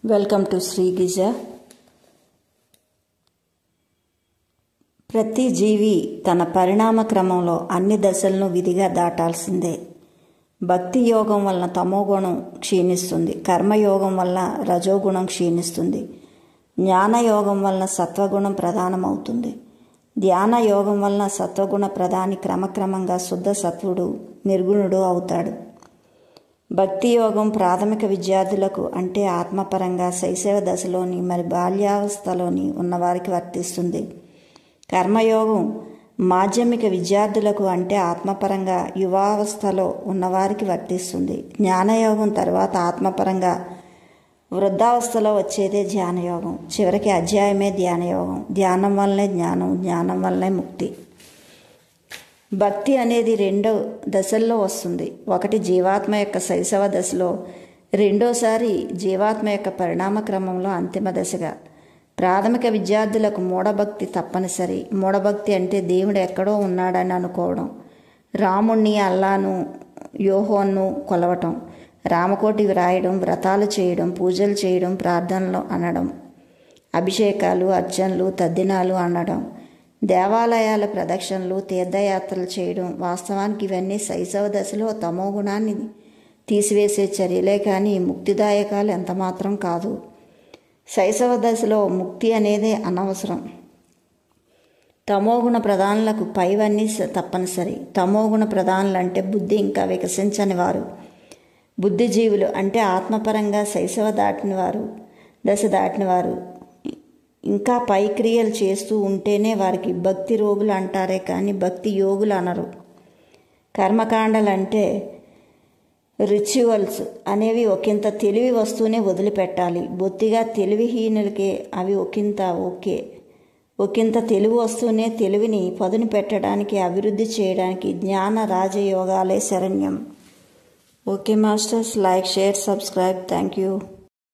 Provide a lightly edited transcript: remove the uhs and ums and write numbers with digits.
Welcome to Shri గిజ. ప్రతి జీవి తన పరిణామ క్రమంలో అన్ని దశలను విధిగా దాటాల్సిందే. భక్తి యోగం వలన తమోగుణం క్షీణిస్తుంది, కర్మయోగం వలన రజోగుణం క్షీణిస్తుంది, జ్ఞానయోగం వలన సత్వగుణం ప్రధానమవుతుంది. ధ్యాన యోగం వలన సత్వగుణ ప్రధాని క్రమక్రమంగా శుద్ధ సత్వుడు నిర్గుణుడు అవుతాడు. భక్తి యోగం ప్రాథమిక విద్యార్థులకు అంటే ఆత్మపరంగా శైశవ దశలోని మరి బాల్యావస్థలోని ఉన్నవారికి వర్తిస్తుంది. కర్మయోగం మాధ్యమిక విద్యార్థులకు అంటే ఆత్మపరంగా యువావస్థలో ఉన్నవారికి వర్తిస్తుంది. జ్ఞానయోగం తర్వాత ఆత్మపరంగా వృద్ధావస్థలో వచ్చేదే ధ్యానయోగం. చివరికి అధ్యాయమే ధ్యానయోగం. ధ్యానం వల్లనే జ్ఞానం, జ్ఞానం వల్లనే ముక్తి. భక్తి అనేది 2 దశల్లో వస్తుంది. ఒకటి జీవాత్మ యొక్క శైశవ దశలో, రెండోసారి జీవాత్మ యొక్క పరిణామ క్రమంలో అంతిమ దశగా. ప్రాథమిక విద్యార్థులకు మూఢభక్తి తప్పనిసరి. మూఢభక్తి అంటే దేవుడు ఎక్కడో ఉన్నాడని అనుకోవడం, రాముణ్ణి, అల్లాను, యోహోన్ను కొలవటం, రామకోటి వ్రాయడం, వ్రతాలు చేయడం, పూజలు చేయడం, ప్రార్థనలు అనడం, అభిషేకాలు, అర్చనలు, తద్దినాలు అనడం, దేవాలయాల ప్రదక్షిణలు, తీర్థయాత్రలు చేయడం. వాస్తవానికి ఇవన్నీ శైశవ దశలో తమో గుణాన్ని తీసివేసే చర్యలే కానీ ముక్తిదాయకాలు ఎంతమాత్రం కాదు. శైశవ దశలో ముక్తి అనేది అనవసరం. తమోగుణ ప్రధానులకు పైవన్నీ తప్పనిసరి. తమోగుణ ప్రధానులు అంటే బుద్ధి ఇంకా వికసించని వారు, బుద్ధిజీవులు అంటే ఆత్మపరంగా శైశవ దశ దాటినవారు. ఇంకా పై క్రియలు చేస్తూ ఉంటేనే వారికి భక్తి రోగులు అంటారే కానీ భక్తి యోగులు అనరు. కర్మకాండలు అంటే రిచువల్స్ అనేవి ఒకంత తెలివి వస్తూనే వదిలిపెట్టాలి. బొత్తిగా తెలివిహీనులకే అవి ఒకంత తెలివి వస్తూనే తెలివిని పదును పెట్టడానికి, అభివృద్ధి చేయడానికి జ్ఞాన రాజయోగాలే శరణ్యం. Okay masters, like, share, subscribe. Thank you.